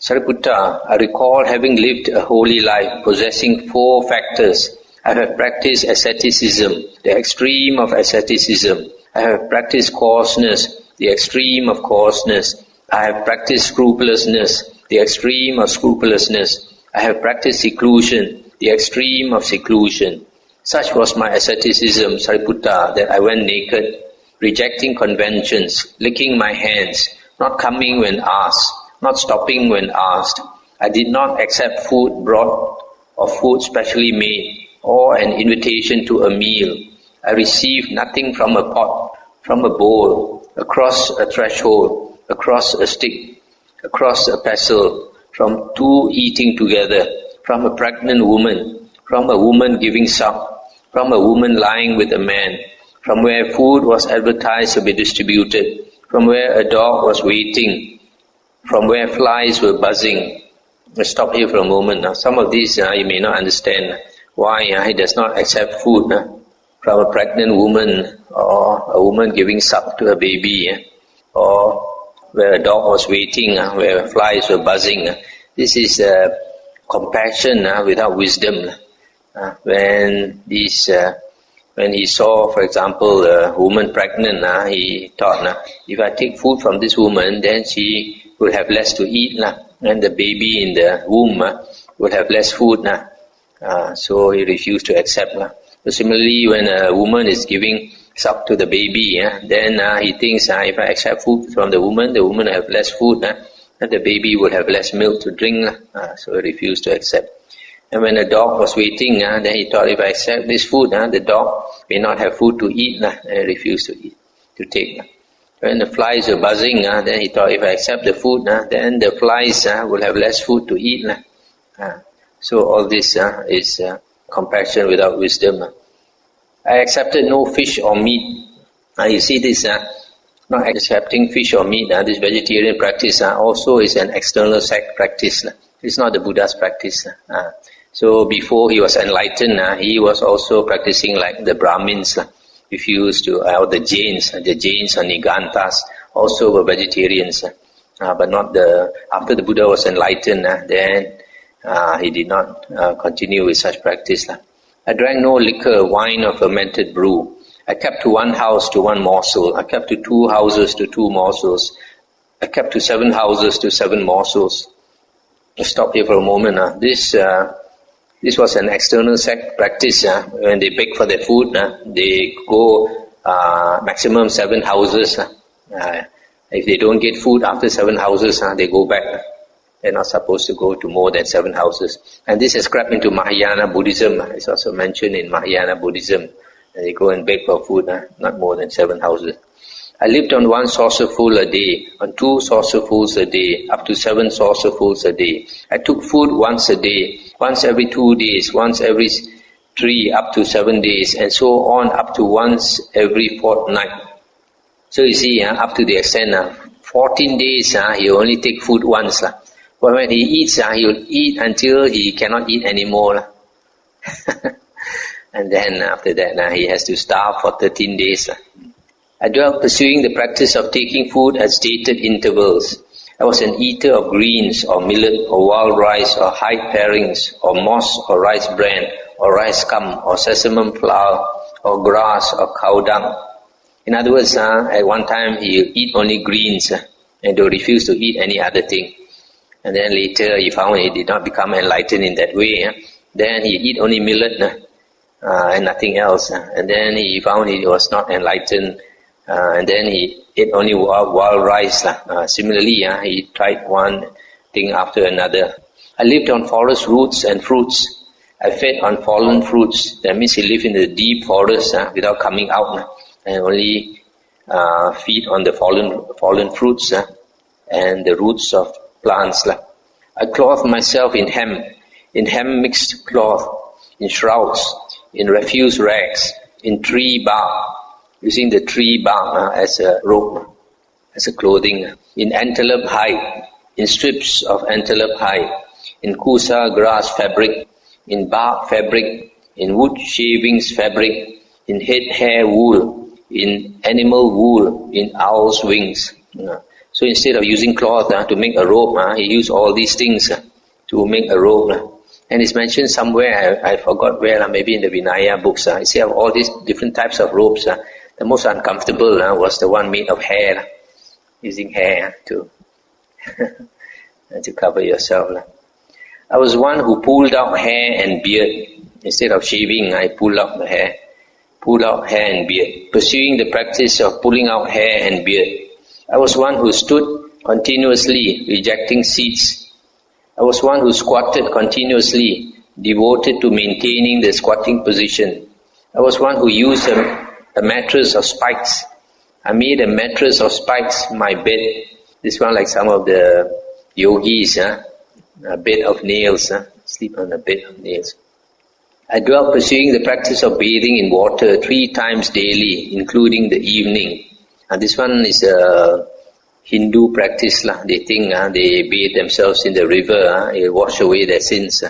Sariputta, I recall having lived a holy life possessing 4 factors. I have practiced asceticism, the extreme of asceticism. I have practiced coarseness, the extreme of coarseness. I have practiced scrupulousness, the extreme of scrupulousness. I have practiced seclusion, the extreme of seclusion. Such was my asceticism, Sariputta, that I went naked, rejecting conventions, licking my hands, not coming when asked, not stopping when asked. I did not accept food brought or food specially made, or an invitation to a meal. I received nothing from a pot, from a bowl, across a threshold, across a stick, across a pestle, from 2 eating together, from a pregnant woman, from a woman giving suck, from a woman lying with a man, from where food was advertised to be distributed, from where a dog was waiting, from where flies were buzzing. Let's stop here for a moment. Now, some of these you may not understand why he does not accept food from a pregnant woman, or a woman giving suck to a baby, or where a dog was waiting, where flies were buzzing. This is compassion without wisdom. When he saw, for example, a woman pregnant, he thought, if I take food from this woman, then she will have less to eat, and the baby in the womb will have less food. So he refused to accept. So similarly, when a woman is giving suck to the baby, then he thinks, if I accept food from the woman will have less food, and the baby will have less milk to drink. So he refused to accept. And when a dog was waiting, then he thought, if I accept this food, the dog may not have food to eat, and he refused to take. When the flies were buzzing, then he thought, if I accept the food, then the flies will have less food to eat. So all this is compassion without wisdom. I accepted no fish or meat. You see this, not accepting fish or meat, this vegetarian practice also is an external sect practice. It's not the Buddha's practice. So before he was enlightened, he was also practicing like the Brahmins, refused to, or the Jains or Nigantas also were vegetarians, but not after the Buddha was enlightened, then he did not continue with such practice. I drank no liquor, wine or fermented brew. I kept to 1 house to 1 morsel. I kept to 2 houses to 2 morsels. I kept to 7 houses to 7 morsels. Let's stop here for a moment. This was an external sect practice. When they beg for their food, they go maximum 7 houses. If they don't get food after 7 houses, they go back. They're not supposed to go to more than 7 houses. And this has crept into Mahayana Buddhism. It's also mentioned in Mahayana Buddhism. They go and beg for food, not more than 7 houses. I lived on 1 saucerful a day, on 2 saucerfuls a day, up to 7 saucerfuls a day. I took food once a day, once every 2 days, once every 3, up to 7 days, and so on up to once every fortnight. So you see, up to the extent 14 days, he only take food once. But when he eats, he will eat until he cannot eat anymore. And then after that, he has to starve for 13 days. I dwelt pursuing the practice of taking food at stated intervals. I was an eater of greens or millet or wild rice or hide parings or moss or rice bran or rice scum or sesame flour or grass or cow dung. In other words, at one time he eat only greens and he refused to eat any other thing. And then later he found he did not become enlightened in that way. Then he eat only millet and nothing else. And then he found he was not enlightened. And then he ate only wild rice. Similarly, he tried one thing after another. I lived on forest roots and fruits. I fed on fallen fruits. That means he lived in the deep forest without coming out and only feed on the fallen fruits and the roots of plants. I clothed myself in hem mixed cloth, in shrouds, in refuse rags, in tree bark, using the tree bark as a robe, as a clothing, in antelope hide, in strips of antelope hide, in kusa grass fabric, in bark fabric, in wood shavings fabric, in head hair wool, in animal wool, in owl's wings. So instead of using cloth to make a robe, he used all these things to make a robe. And it's mentioned somewhere, I forgot where, maybe in the Vinaya books. You see all these different types of robes. The most uncomfortable was the one made of hair, using hair to to cover yourself. I was one who pulled out hair and beard. Instead of shaving, I pulled out the hair. Pulled out hair and beard. Pursuing the practice of pulling out hair and beard. I was one who stood continuously, rejecting seats. I was one who squatted continuously, devoted to maintaining the squatting position. I was one who used a mattress of spikes. I made a mattress of spikes my bed. This one like some of the yogis, a bed of nails, sleep on a bed of nails. I dwelt pursuing the practice of bathing in water 3 times daily, including the evening. And this one is a Hindu practice. They think they bathe themselves in the river, it wash away their sins.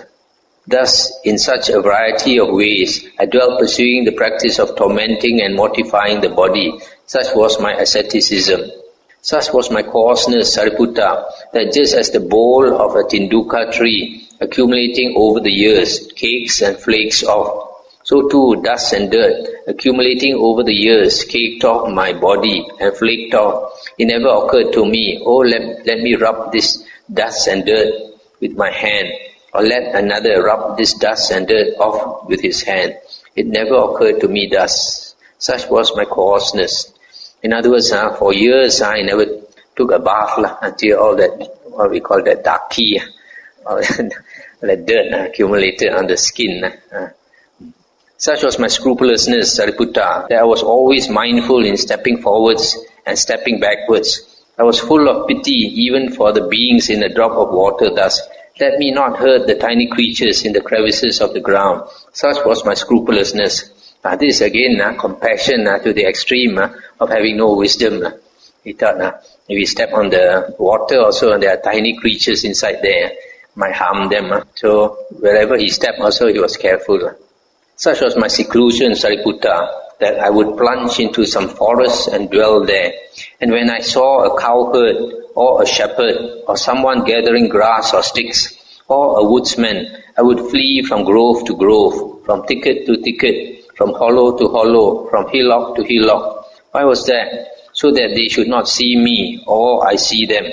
Thus, in such a variety of ways, I dwelt pursuing the practice of tormenting and mortifying the body. Such was my asceticism. Such was my coarseness, Sariputta, that just as the bole of a tinduka tree, accumulating over the years, cakes and flakes off, so too dust and dirt, accumulating over the years, caked off my body and flaked off. It never occurred to me, let me rub this dust and dirt with my hand, or let another rub this dust and dirt off with his hand. It never occurred to me thus. Such was my coarseness. In other words, for years I never took a bath until all that, what we call that daki, or that dirt accumulated on the skin. Such was my scrupulousness, Sariputta, that I was always mindful in stepping forwards and stepping backwards. I was full of pity even for the beings in a drop of water thus. Let me not hurt the tiny creatures in the crevices of the ground. Such was my scrupulousness. This again, compassion to the extreme of having no wisdom. He thought, if we step on the water also, and there are tiny creatures inside there, might harm them. So wherever he stepped also, he was careful. Such was my seclusion, Sariputta, that I would plunge into some forest and dwell there. And when I saw a cowherd, or a shepherd, or someone gathering grass or sticks, or a woodsman, I would flee from grove to grove, from thicket to thicket, from hollow to hollow, from hillock to hillock. Why was that? So that they should not see me, or I see them.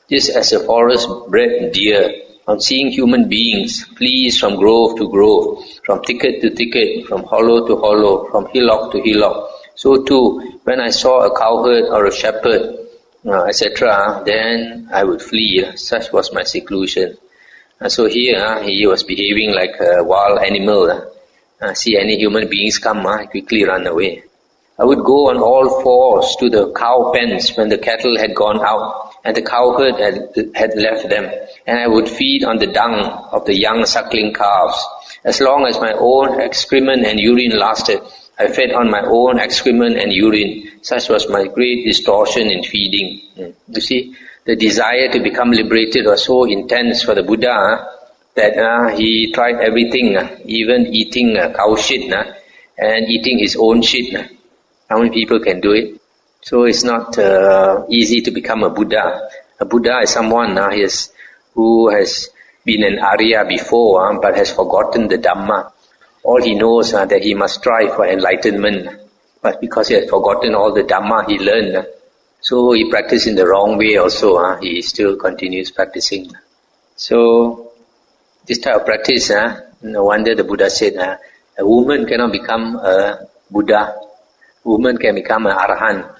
Just as a forest-bred deer, on seeing human beings, flees from grove to grove, from thicket to thicket, from hollow to hollow, from hillock to hillock. So too, when I saw a cowherd or a shepherd, etc., then I would flee. Such was my seclusion. So here, he was behaving like a wild animal. See any human beings come, quickly run away. I would go on all fours to the cow pens when the cattle had gone out and the cowherd had left them, and I would feed on the dung of the young suckling calves. As long as my own excrement and urine lasted, I fed on my own excrement and urine. Such was my great distortion in feeding. You see, the desire to become liberated was so intense for the Buddha that he tried everything, even eating cow shit and eating his own shit. How many people can do it? So it's not easy to become a Buddha. A Buddha is someone who has been an Arya before but has forgotten the Dhamma. All he knows that he must strive for enlightenment. But because he has forgotten all the Dhamma he learned, so he practiced in the wrong way also. He still continues practicing. So this type of practice, no wonder the Buddha said, a woman cannot become a Buddha. Woman can become an Arahant.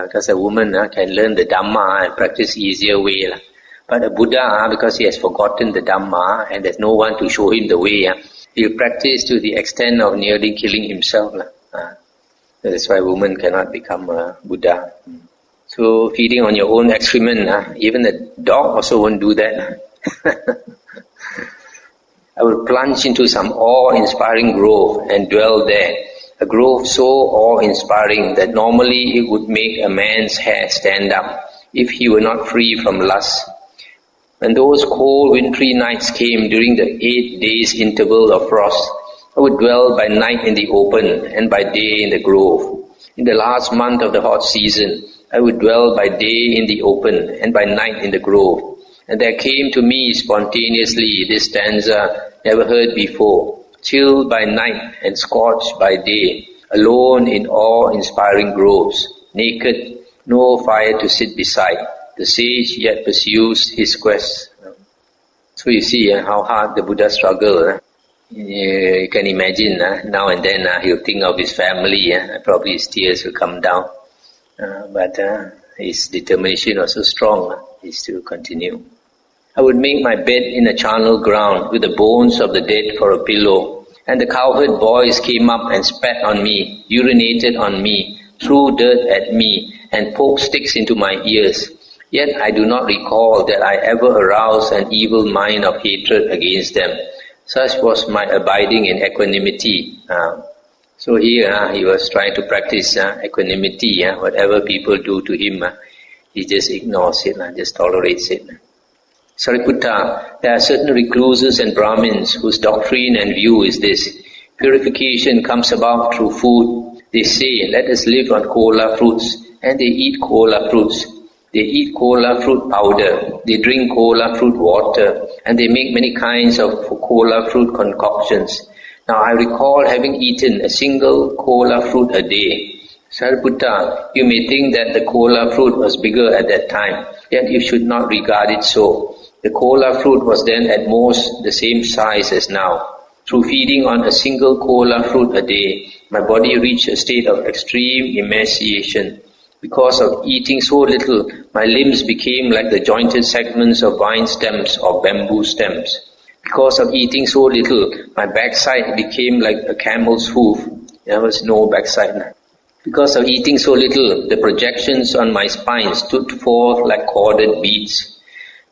Because a woman can learn the Dhamma and practice easier way. But a Buddha, because he has forgotten the Dhamma and there's no one to show him the way, he'll practice to the extent of nearly killing himself. That's why woman cannot become a Buddha. So feeding on your own excrement, even the dog also won't do that. I will plunge into some awe-inspiring grove and dwell there. A grove so awe-inspiring that normally it would make a man's hair stand up if he were not free from lust. When those cold wintry nights came during the 8 days interval of frost, I would dwell by night in the open and by day in the grove. In the last month of the hot season, I would dwell by day in the open and by night in the grove. And there came to me spontaneously this stanza never heard before, chilled by night and scorched by day, alone in awe-inspiring groves, naked, no fire to sit beside, the sage yet pursues his quest. So you see how hard the Buddha struggled. You can imagine now and then he'll think of his family, probably his tears will come down. But his determination was so strong, he still continued. I would make my bed in a charnel ground with the bones of the dead for a pillow, and the cowherd boys came up and spat on me, urinated on me, threw dirt at me, and poked sticks into my ears. Yet I do not recall that I ever aroused an evil mind of hatred against them. Such was my abiding in equanimity. So here he was trying to practice equanimity. Whatever people do to him, he just ignores it, just tolerates it. Sariputta, there are certain recluses and Brahmins whose doctrine and view is this: purification comes about through food. They say, let us live on kola fruits, and they eat kola fruits. They eat kola fruit powder, they drink kola fruit water, and they make many kinds of kola fruit concoctions. Now I recall having eaten a single kola fruit a day. Sariputta, you may think that the kola fruit was bigger at that time, yet you should not regard it so. The kola fruit was then at most the same size as now. Through feeding on a single kola fruit a day, my body reached a state of extreme emaciation. Because of eating so little, my limbs became like the jointed segments of vine stems or bamboo stems. Because of eating so little, my backside became like a camel's hoof. There was no backside. Because of eating so little, the projections on my spine stood forth like corded beads.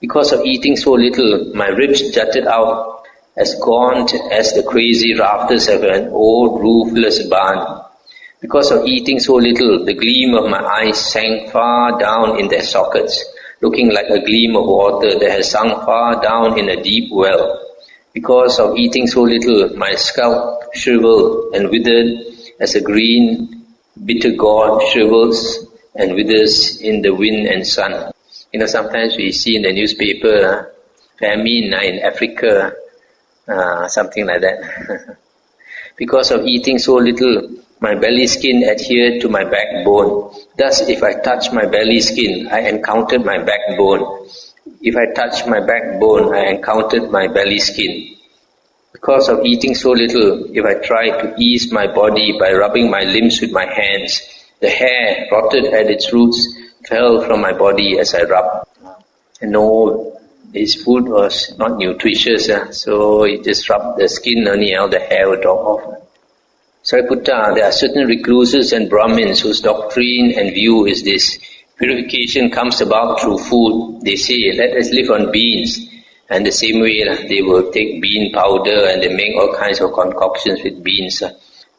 Because of eating so little, my ribs jutted out as gaunt as the crazy rafters of an old roofless barn. Because of eating so little, the gleam of my eyes sank far down in their sockets, looking like a gleam of water that has sunk far down in a deep well. Because of eating so little, my scalp shriveled and withered as a green bitter gourd shrivels and withers in the wind and sun. Sometimes we see in the newspaper, famine in Africa, something like that. Because of eating so little, my belly skin adhered to my backbone. Thus, if I touched my belly skin, I encountered my backbone. If I touched my backbone, I encountered my belly skin. Because of eating so little, if I tried to ease my body by rubbing my limbs with my hands, the hair, rotted at its roots, fell from my body as I rubbed. And no, his food was not nutritious, so he just rubbed the skin only, the hair would drop off. Sariputta, there are certain recluses and Brahmins whose doctrine and view is this: purification comes about through food. They say, let us live on beans. And the same way, they will take bean powder and they make all kinds of concoctions with beans.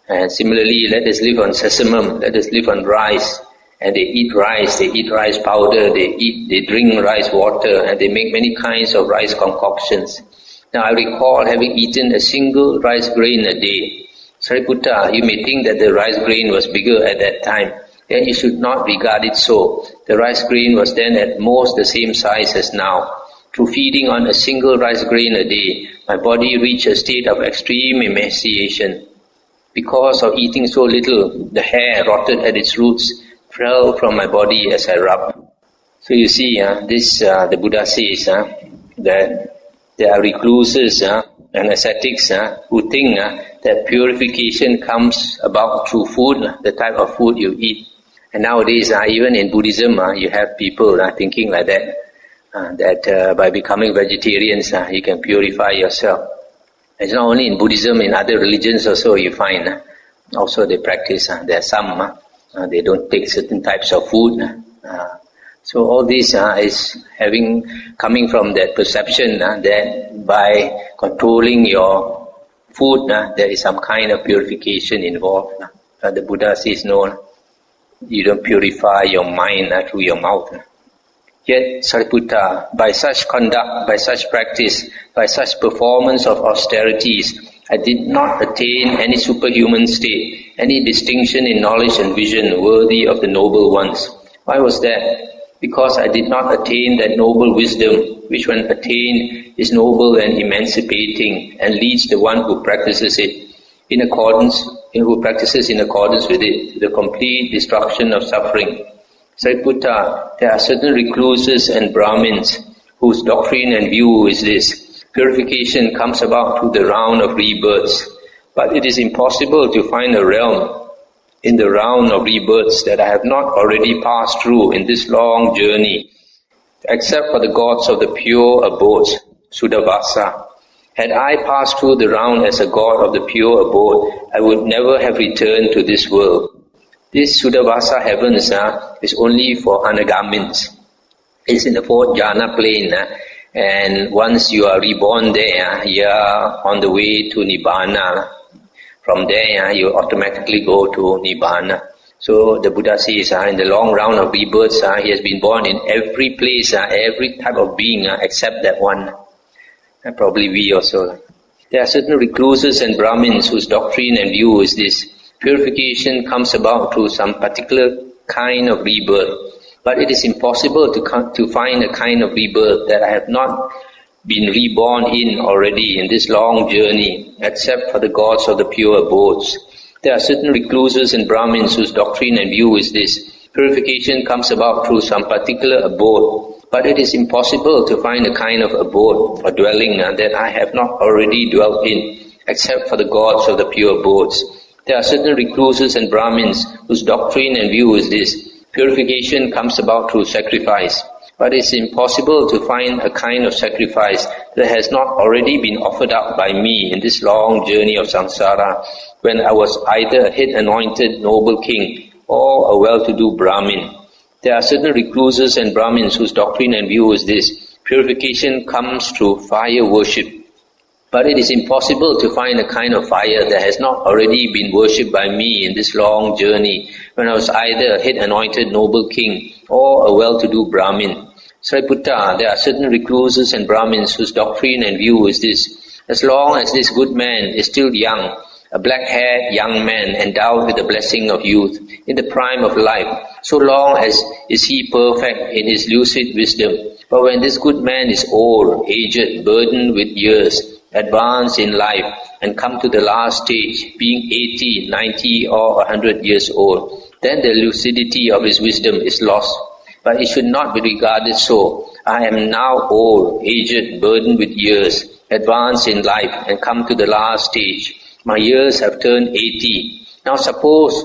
And similarly, let us live on sesamum, let us live on rice. And they eat rice powder, they drink rice water, and they make many kinds of rice concoctions. Now I recall having eaten a single rice grain a day. Sariputta, you may think that the rice grain was bigger at that time, yet you should not regard it so. The rice grain was then at most the same size as now. Through feeding on a single rice grain a day, my body reached a state of extreme emaciation. Because of eating so little, the hair rotted at its roots, fell from my body as I rubbed. So you see, the Buddha says that there are recluses and ascetics who think that purification comes about through food, the type of food you eat. And nowadays, even in Buddhism, you have people thinking like that, that by becoming vegetarians, you can purify yourself. It's not only in Buddhism, in other religions also you find. Also they practice, there are some, they don't take certain types of food. So all this is coming from that perception that by controlling your food, there is some kind of purification involved. The Buddha says no, you don't purify your mind through your mouth. Yet, Sariputta, by such conduct, by such practice, by such performance of austerities, I did not attain any superhuman state, any distinction in knowledge and vision worthy of the noble ones. Why was that? Because I did not attain that noble wisdom, which when attained is noble and emancipating and leads the one who practices it in accordance with it to the complete destruction of suffering. Sariputta, there are certain recluses and Brahmins whose doctrine and view is this: purification comes about through the round of rebirths, but it is impossible to find a realm in the round of rebirths that I have not already passed through in this long journey, except for the gods of the pure abodes, Suddhavasa. Had I passed through the round as a god of the pure abode, I would never have returned to this world. This Suddhavasa heavens is only for Anagamins. It's in the fourth jhana plane, and once you are reborn there, you are on the way to Nibbana. From there, you automatically go to Nibbana. So the Buddha says, in the long round of rebirths, he has been born in every place, every type of being except that one. And probably we also. There are certain recluses and Brahmins whose doctrine and view is this: purification comes about through some particular kind of rebirth, but it is impossible to find a kind of rebirth that I have not been reborn in already in this long journey, except for the gods of the pure abodes. There are certain recluses and Brahmins whose doctrine and view is this: purification comes about through some particular abode, but it is impossible to find a kind of abode or dwelling that I have not already dwelt in, except for the gods of the pure abodes. There are certain recluses and Brahmins whose doctrine and view is this: purification comes about through sacrifice, but it is impossible to find a kind of sacrifice that has not already been offered up by me in this long journey of samsara, when I was either a head-anointed noble king or a well-to-do Brahmin. There are certain recluses and Brahmins whose doctrine and view is this: purification comes through fire worship, but it is impossible to find a kind of fire that has not already been worshipped by me in this long journey, when I was either a head-anointed noble king or a well-to-do Brahmin. Sariputta, there are certain recluses and Brahmins whose doctrine and view is this: as long as this good man is still young, a black-haired young man endowed with the blessing of youth, in the prime of life, so long as is he perfect in his lucid wisdom. But when this good man is old, aged, burdened with years, advanced in life, and come to the last stage, being 80, 90 or 100 years old, then the lucidity of his wisdom is lost. But it should not be regarded so. I am now old, aged, burdened with years, advanced in life, and come to the last stage. My years have turned 80. Now suppose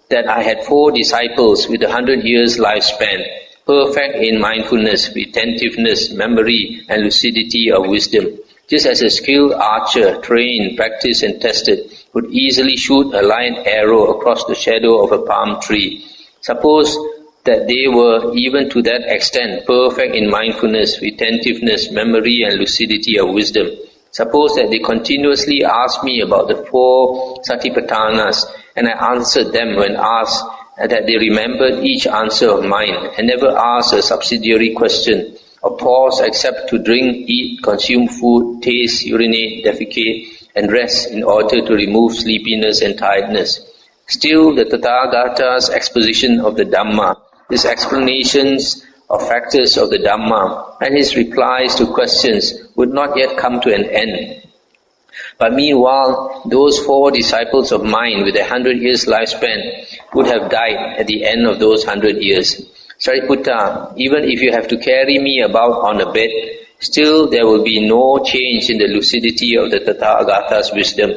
that I had 4 disciples with 100 years lifespan, perfect in mindfulness, retentiveness, memory, and lucidity of wisdom. Just as a skilled archer, trained, practiced, and tested, could easily shoot a light arrow across the shadow of a palm tree. Suppose that they were, even to that extent, perfect in mindfulness, retentiveness, memory, and lucidity of wisdom. Suppose that they continuously asked me about the 4 Satipatthanas, and I answered them when asked, and that they remembered each answer of mine, and never asked a subsidiary question, or paused except to drink, eat, consume food, taste, urinate, defecate, and rest in order to remove sleepiness and tiredness. Still, the Tathagata's exposition of the Dhamma, his explanations of factors of the Dhamma, and his replies to questions would not yet come to an end. But meanwhile, those 4 disciples of mine with 100 years lifespan would have died at the end of those 100 years. Sariputta, even if you have to carry me about on a bed, still there will be no change in the lucidity of the Tathagata's wisdom.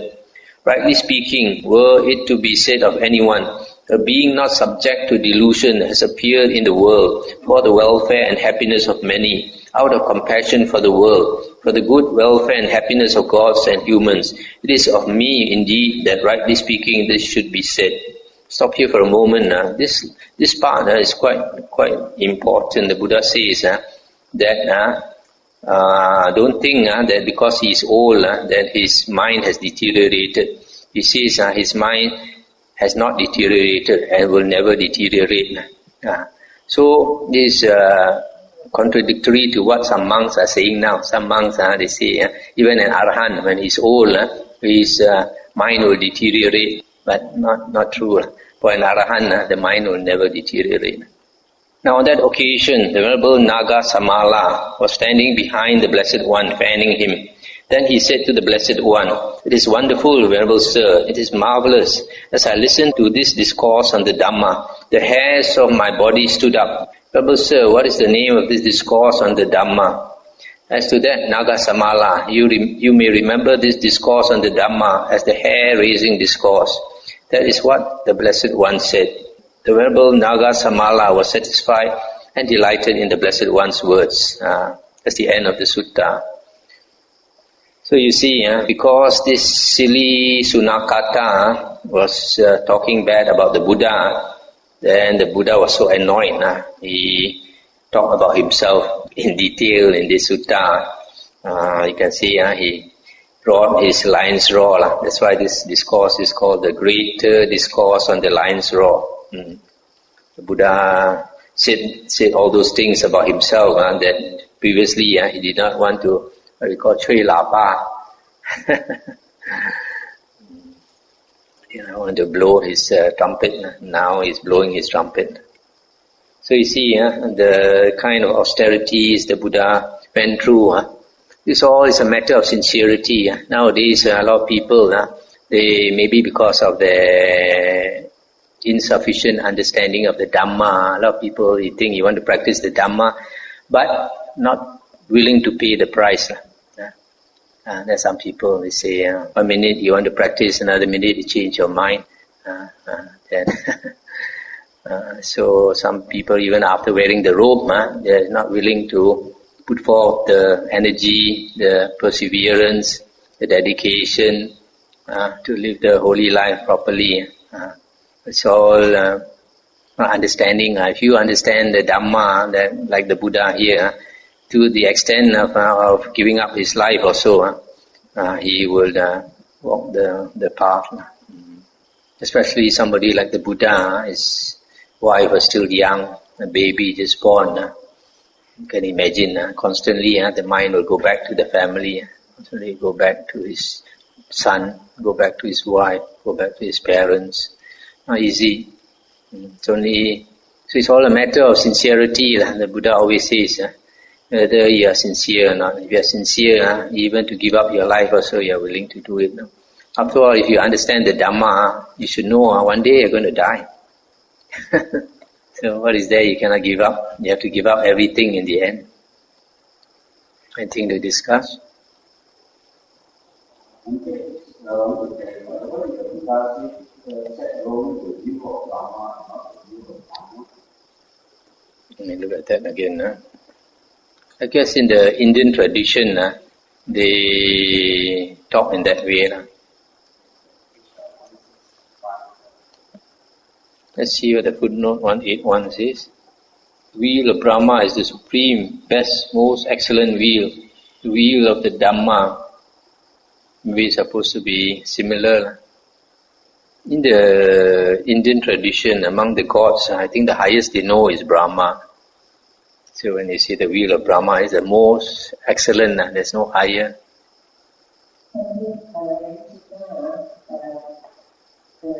Rightly speaking, were it to be said of anyone, a being not subject to delusion has appeared in the world for the welfare and happiness of many, out of compassion for the world, for the good welfare and happiness of gods and humans. It is of me, indeed, that rightly speaking this should be said. Stop here for a moment. This part is quite important. The Buddha says that don't think that because he is old that his mind has deteriorated. He says his mind has not deteriorated and will never deteriorate. So this contradictory to what some monks are saying now. Some monks they say even an arahant, when he's old, his mind will deteriorate, but not true. For an arahant, the mind will never deteriorate. Now on that occasion, the Venerable Naga Samala was standing behind the Blessed One, fanning him. Then he said to the Blessed One, "It is wonderful, Venerable Sir, it is marvelous. As I listened to this discourse on the Dhamma, the hairs of my body stood up. Venerable Sir, what is the name of this discourse on the Dhamma?" As to that, Naga Samala, you may remember this discourse on the Dhamma as the hair-raising discourse. That is what the Blessed One said. The Venerable Naga Samala was satisfied and delighted in the Blessed One's words. That's the end of the sutta. So you see, because this silly Sunakata was talking bad about the Buddha, then the Buddha was so annoyed. He talked about himself in detail in this sutta. You can see he brought his lion's roar. That's why this discourse is called the Greater Discourse on the Lion's Roar. The Buddha said all those things about himself that previously he did not want to, what we call Chui Lapa. Want to blow his trumpet. Now he's blowing his trumpet. So you see, the kind of austerities the Buddha went through, this all is a matter of sincerity. Nowadays, a lot of people, they maybe because of their insufficient understanding of the Dhamma, a lot of people think you want to practice the Dhamma, but not willing to pay the price. There's some people, they say, 1 minute you want to practice, another minute you change your mind. Then so some people, even after wearing the robe, they're not willing to put forth the energy, the perseverance, the dedication to live the holy life properly. It's all understanding. If you understand the Dhamma, that, like the Buddha here, to the extent of giving up his life or so, he will walk the path. Especially somebody like the Buddha, his wife was still young, a baby just born. You can imagine, constantly the mind will go back to the family, constantly go back to his son, go back to his wife, go back to his parents. Not easy. So it's all a matter of sincerity. The Buddha always says, whether you are sincere or not. If you are sincere, even to give up your life also, you are willing to do it. After all, if you understand the Dhamma, you should know one day you're going to die. So what is there you cannot give up? You have to give up everything in the end. Anything to discuss? Let me look at that again. I guess in the Indian tradition, they talk in that way. Let's see what the footnote 181 says. Wheel of Brahma is the supreme, best, most excellent wheel. The wheel of the Dhamma. We're supposed to be similar. In the Indian tradition, among the gods, I think the highest they know is Brahma. So when you say the wheel of Brahma is the most excellent, there's no higher. The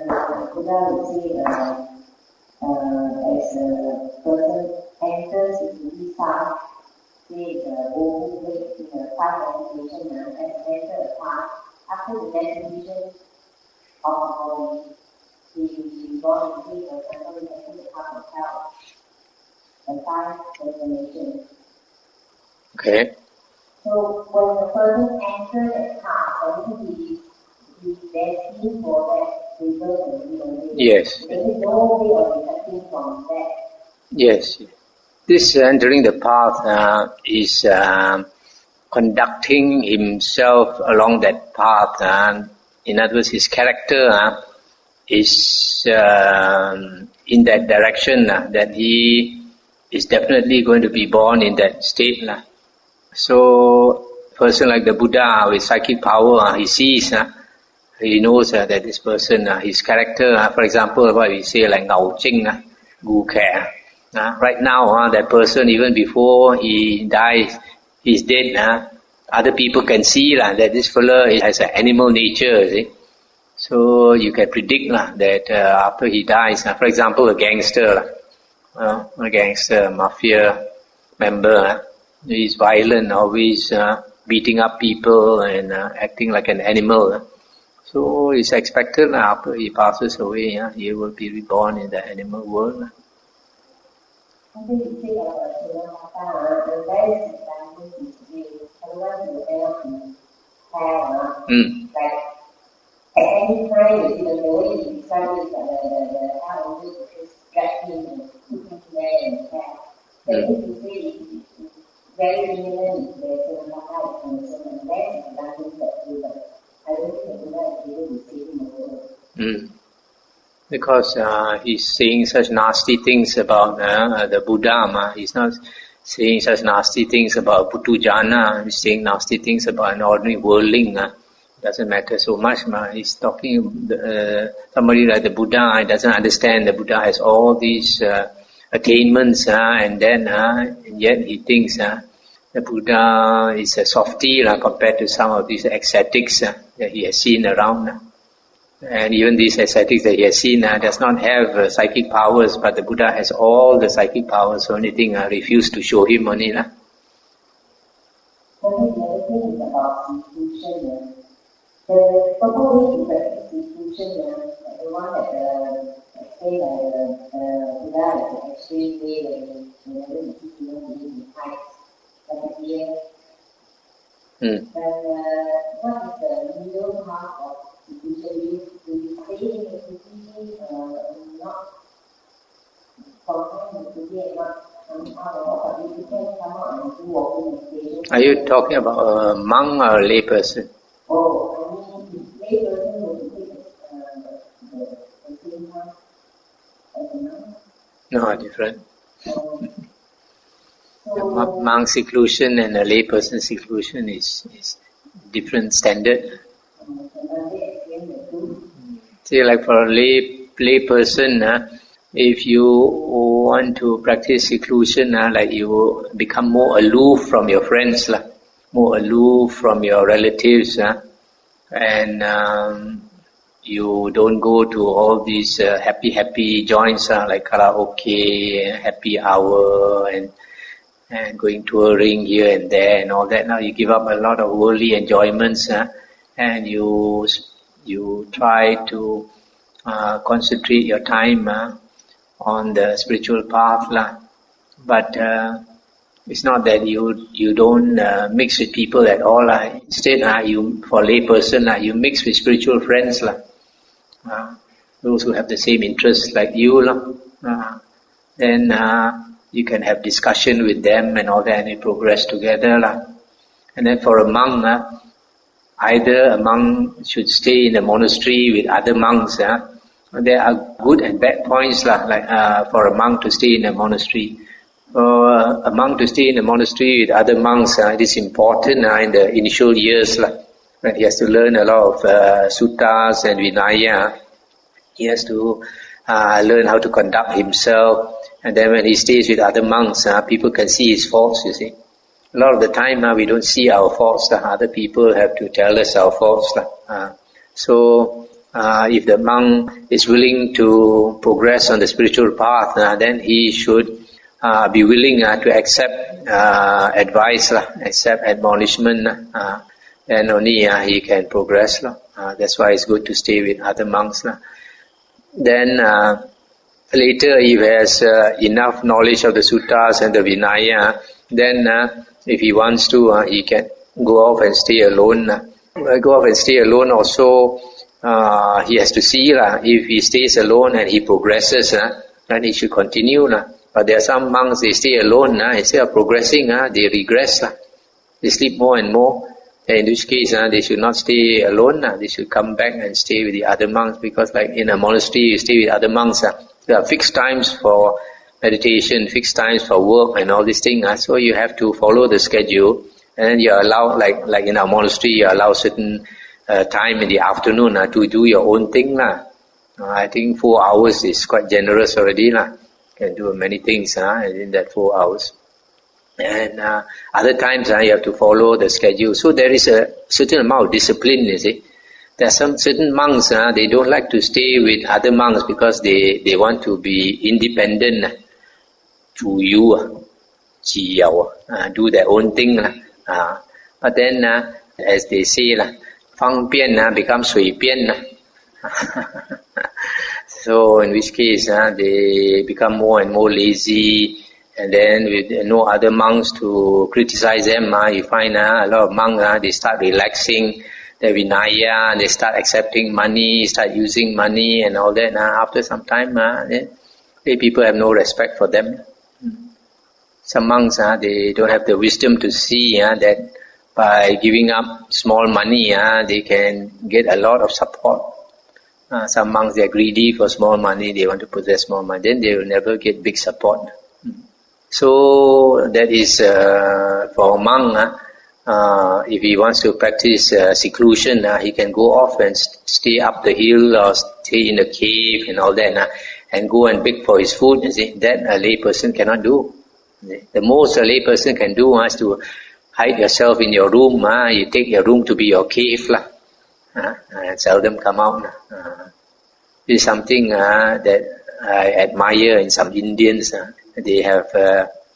Buddha would say, as a person enters into this path, say the old way in the path of meditation, and enter the path, after the definition of the body, she gone into the example, the path of health, the five definitions. Okay. So when the person enters that path, and he there's need for that reverse and reverse. Yes. There is no way of detecting from that. Yes. This entering the path is conducting himself along that path. In other words, his character is in that direction that he is definitely going to be born in that state. So, a person like the Buddha with psychic power, he sees, he knows that this person, his character, for example, what we say like Ngao Ching, Gu Khe. Right now, that person, even before he dies, he's dead. Other people can see that this fellow has an animal nature. See? So you can predict that after he dies, for example, a gangster a gangster, mafia member. He's violent, always beating up people and acting like an animal. So it's expected after he passes away, he will be reborn in the animal world. I think you say about the very diagnosis is otherwise you end up in hell. Like at any time, the way you describe it, the hell will just drag him and put him there in hell. So if you say it's very imminent, there's a lot of concern, and that's the diagnosis that you have. I don't think the Buddha is able to save him alone. Because he's saying such nasty things about the Buddha. He's not saying such nasty things about Putujana. He's saying nasty things about an ordinary worldling. Doesn't matter so much. He's talking somebody like the Buddha. He doesn't understand the Buddha has all these attainments, and then and yet he thinks the Buddha is a softy compared to some of these ascetics that he has seen around. And even these ascetics that he has seen does not have psychic powers, but the Buddha has all the psychic powers. So anything refused to show him only. I think the other thing is about institution. The proper way to practice institution, the one that explained by the Buddha is the extreme way whenever you teach human beings in heights, like a deer. But what is the middle path of institution? Do you stay in the city, not confine the city and not come out of what, but you can come out and do walking and stay? Are you talking about a monk or a lay person? Oh, I mean, lay person will take the same path as a monk? No, different. The monk seclusion and a lay person seclusion is different standard. See, like for a lay person, if you want to practice seclusion, like you become more aloof from your friends, more aloof from your relatives, and you don't go to all these happy joints like karaoke, happy hour, and going touring here and there and all that. Now you give up a lot of worldly enjoyments, and you try to concentrate your time on the spiritual path. But it's not that you don't mix with people at all. Instead, you, for lay person, you mix with spiritual friends. Those who have the same interests like you. Then you can have discussion with them and all that, and you progress together. And then for a monk, either a monk should stay in a monastery with other monks. There are good and bad points, like for a monk to stay in a monastery. For a monk to stay in a monastery with other monks, it is important in the initial years. When he has to learn a lot of suttas and vinaya, he has to learn how to conduct himself. And then when he stays with other monks, people can see his faults, you see. A lot of the time we don't see our faults. Other people have to tell us our faults. So if the monk is willing to progress on the spiritual path, then he should be willing to accept advice, accept admonishment. Then only he can progress. That's why it's good to stay with other monks. Then later, if he has enough knowledge of the suttas and the vinaya, then if he wants to, he can go off and stay alone. Go off and stay alone also, he has to see, if he stays alone and he progresses, then he should continue. But there are some monks, they stay alone, instead of progressing, they regress. They sleep more and more. In which case, they should not stay alone. They should come back and stay with the other monks, because like in a monastery, you stay with other monks. There are fixed times for meditation, fixed times for work and all these things. So you have to follow the schedule, and you are allowed, like in our monastery, you are allowed certain time in the afternoon to do your own thing. I think 4 hours is quite generous already. You can do many things in that 4 hours. And other times you have to follow the schedule. So there is a certain amount of discipline, you see. There are some certain monks, they don't like to stay with other monks because they want to be independent. chu yu, ji yao, do their own thing. But then, as they say, fang pian becomes sui pian. So in which case, they become more and more lazy, and then with no other monks to criticize them, you find a lot of monks, they start relaxing their Vinaya, and they start accepting money, start using money and all that. After some time, people have no respect for them. Some monks, they don't have the wisdom to see that by giving up small money, they can get a lot of support. Some monks, they are greedy for small money, they want to possess more money, then they will never get big support. So that is for a monk, if he wants to practice seclusion, he can go off and stay up the hill or stay in a cave and all that, and go and beg for his food. You see, that a lay person cannot do. The most a lay person can do is to hide yourself in your room. You take your room to be your cave, and seldom come out. This is something that I admire in some Indians. They have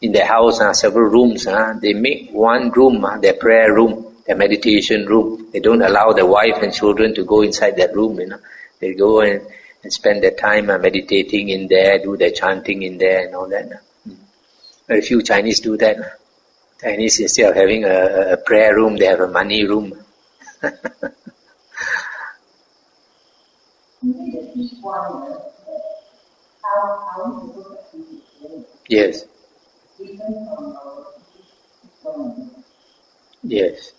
in their house several rooms. They make one room their prayer room, their meditation room. They don't allow their wife and children to go inside that room. They go and spend their time meditating in there, do their chanting in there and all that. Very few Chinese do that. Chinese, instead of having a prayer room, they have a money room. Yes. Yes.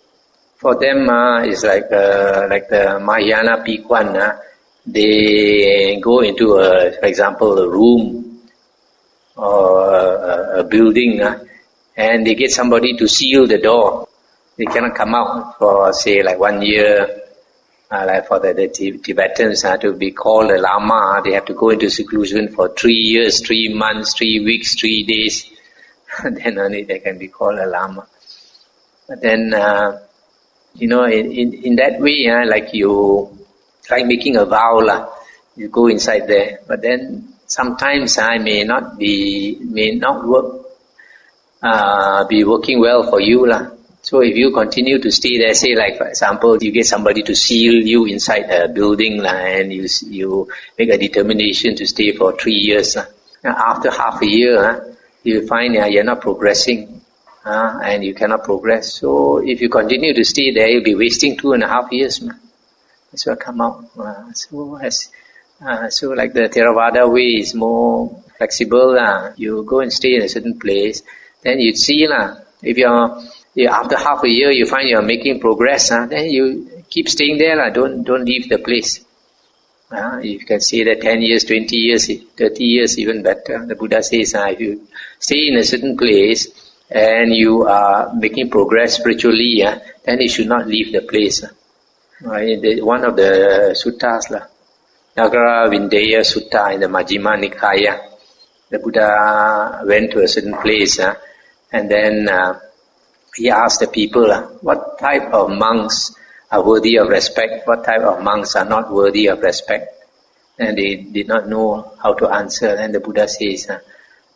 For them, it's like the Mahayana Pikwan. They go into, for example, a room or a building, and they get somebody to seal the door. They cannot come out for, say, like 1 year. Like for the Tibetans to be called a Lama, they have to go into seclusion for 3 years, 3 months, 3 weeks, 3 days. Then only they can be called a Lama. But then, in that way, like you try making a vow, you go inside there. But then sometimes may not work, be working well for you, So if you continue to stay there, say like for example, you get somebody to seal you inside a building and you make a determination to stay for 3 years. After half a year, you find you're not progressing and you cannot progress. So if you continue to stay there, you'll be wasting 2.5 years. That's what come out. So like the Theravada way is more flexible. You go and stay in a certain place, then you see if after half a year you find you're making progress, then you keep staying there. Don't leave the place. You can stay there 10 years, 20 years, 30 years, even better. The Buddha says if you stay in a certain place and you are making progress spiritually, then you should not leave the place. One of the suttas, Nagara Vindaya Sutta in the Majjhima Nikaya, the Buddha went to a certain place and then he asked the people, what type of monks are worthy of respect, what type of monks are not worthy of respect. And they did not know how to answer. And the Buddha says,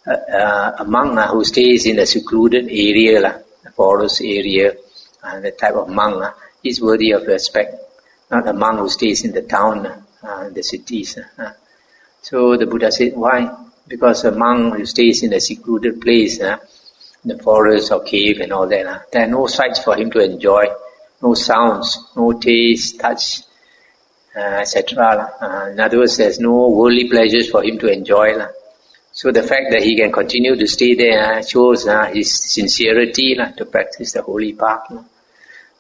a monk who stays in a secluded area, a forest area, the type of monk is worthy of respect, not a monk who stays in the town, the cities. So the Buddha said, why? Because a monk who stays in a secluded place, the forest or cave and all that, there are no sights for him to enjoy, no sounds, no taste, touch, etc. In other words, there's no worldly pleasures for him to enjoy. So the fact that he can continue to stay there shows his sincerity to practice the holy path.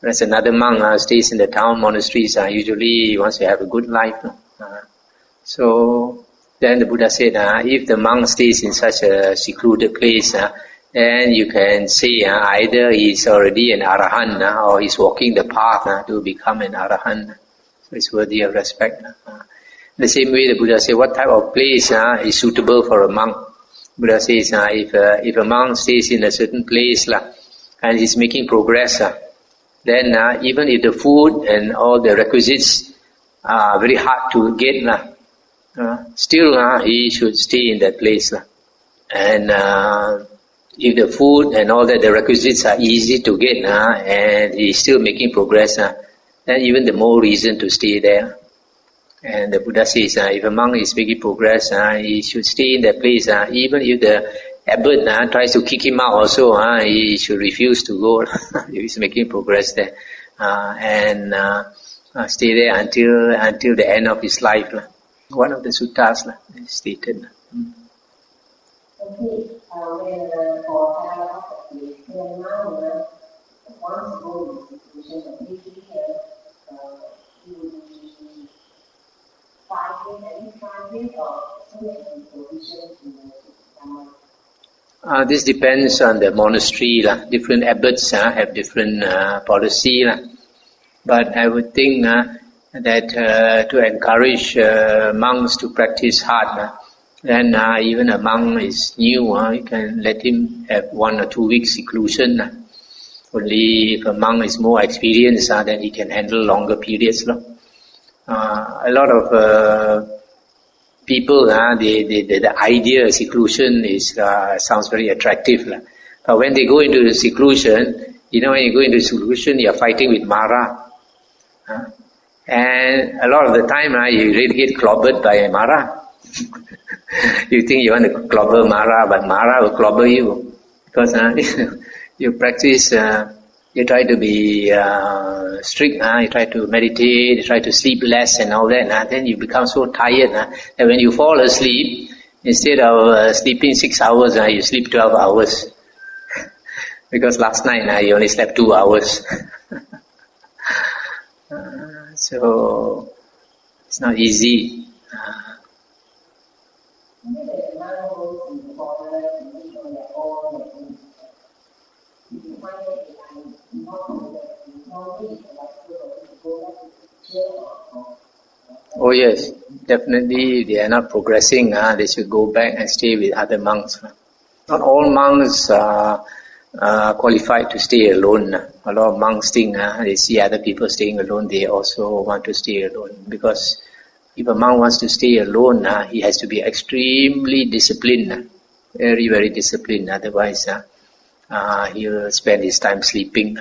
Whereas another monk stays in the town monasteries, usually he wants to have a good life. So then the Buddha said, if the monk stays in such a secluded place, then you can say either he's already an arahant or he's walking the path to become an arahant. So it's worthy of respect. The same way the Buddha said, what type of place is suitable for a monk? Buddha says, if a monk stays in a certain place and he's making progress, then even if the food and all the requisites are very hard to get, still he should stay in that place. And if the food and all that, the requisites are easy to get, and he's still making progress, then even the more reason to stay there. And the Buddha says, if a monk is making progress, he should stay in that place. Even if the abbot tries to kick him out also, he should refuse to go if he's making progress there. And stay there until the end of his life. One of the suttas is stated. Okay, when for Therapy, when now once go to the institution of living here, you will be 5 years, at least 5 years, or so many provisions to Dhamma. This depends on the monastery. Different abbots have different policy. But I would think that to encourage monks to practice hard, then even a monk is new, you can let him have 1 or 2 weeks seclusion. Only if a monk is more experienced, then he can handle longer periods. A lot of people, the idea of seclusion is sounds very attractive. But when they go into the seclusion, when you go into seclusion, you are fighting with Mara. And a lot of the time, you really get clobbered by Mara. You think you want to clobber Mara, but Mara will clobber you. Because you practice, you try to be strict, you try to meditate, you try to sleep less and all that, then you become so tired that when you fall asleep, instead of sleeping 6 hours, you sleep 12 hours. Because last night you only slept 2 hours. So it's not easy. Oh yes, definitely they are not progressing, they should go back and stay with other monks. Not all monks are qualified to stay alone. A lot of monks think they see other people staying alone, they also want to stay alone. Because if a monk wants to stay alone, he has to be extremely disciplined, very, very disciplined. Otherwise, he will spend his time sleeping,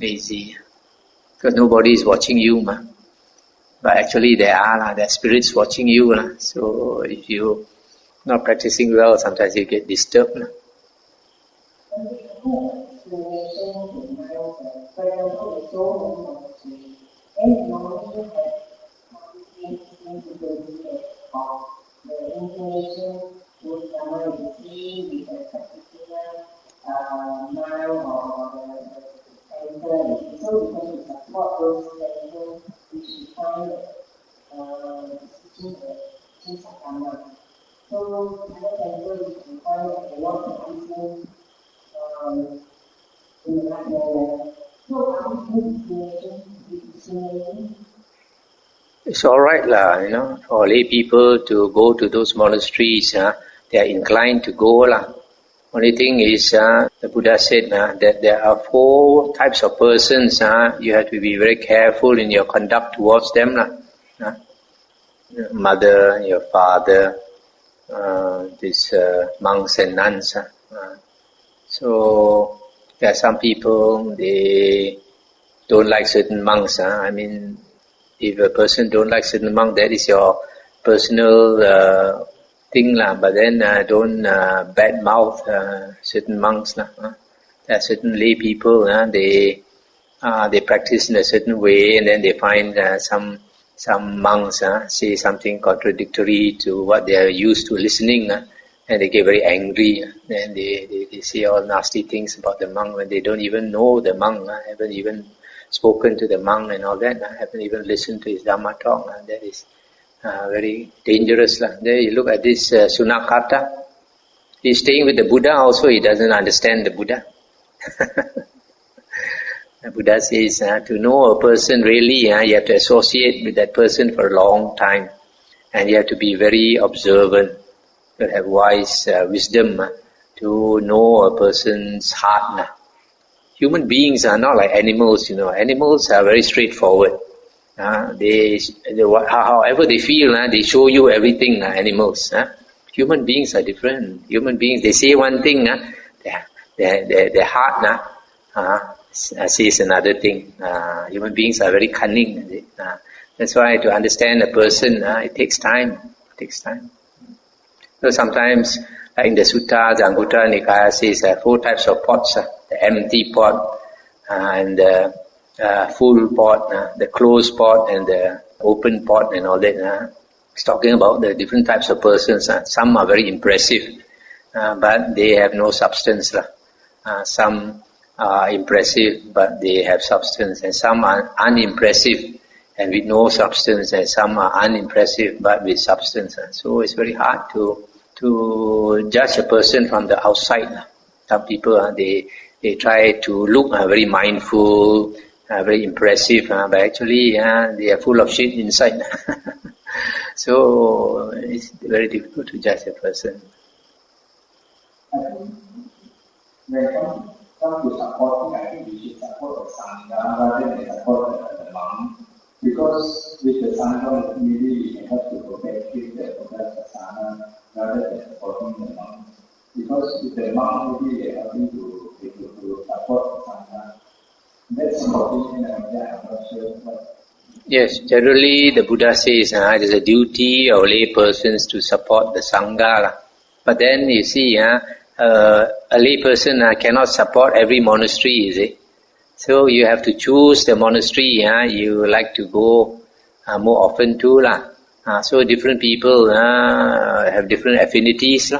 lazy. Because nobody is watching you. But actually there are spirits watching you. So if you're not practicing well, sometimes you get disturbed. It's all right, for lay people to go to those monasteries. They are inclined to go. Only thing is, the Buddha said that there are 4 types of persons. You have to be very careful in your conduct towards them. Your mother, your father, these monks and nuns. So there are some people, they don't like certain monks. If a person don't like certain monk, that is your personal thing, but then don't bad mouth certain monks. There are certain lay people, they practice in a certain way, and then they find some monks say something contradictory to what they are used to listening, and they get very angry, and they say all nasty things about the monk when they don't even know the monk, haven't even spoken to the monk and all that, haven't even listened to his Dhamma talk. That is very dangerous. There you look at this Sunakata. He's staying with the Buddha also, he doesn't understand the Buddha. The Buddha says to know a person really, you have to associate with that person for a long time, and you have to be very observant, you have wise wisdom to know a person's heart. Human beings are not like animals. Animals are very straightforward. However they feel, they show you everything. Animals. Human beings are different. Human beings, they say one thing, their heart says another thing. Human beings are very cunning. That's why to understand a person, it takes time. It takes time. So sometimes, like in the Sutta, the Anguttara Nikaya says 4 types of pots: the empty pot, and the full pot, the closed pot, and the open pot, and all that. It's talking about the different types of persons. Some are very impressive, but they have no substance. Some are impressive, but they have substance, and some are unimpressive and with no substance, and some are unimpressive but with substance. So it's very hard to judge a person from the outside. Some people, they try to look very mindful, very impressive, but actually they are full of shit inside. So it's very difficult to judge a person. I think when it comes to supporting, I think we should support the Sangha rather than support the monk. Because with the Sangha, maybe we can help to protect the Sangha rather than supporting the monk. Because with the monk, maybe they are helping to support the Sangha. That's an opinion, I'm not sure. Yes, generally the Buddha says it is a duty of lay persons to support the Sangha. But then you see, a lay person cannot support every monastery, is it? So you have to choose the monastery you like to go more often to. So different people have different affinities,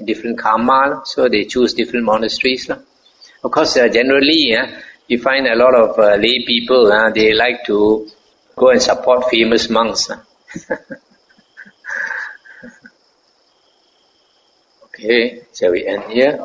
different karma, so they choose different monasteries. Of course, generally you find a lot of lay people, they like to go and support famous monks. Okay, shall we end here?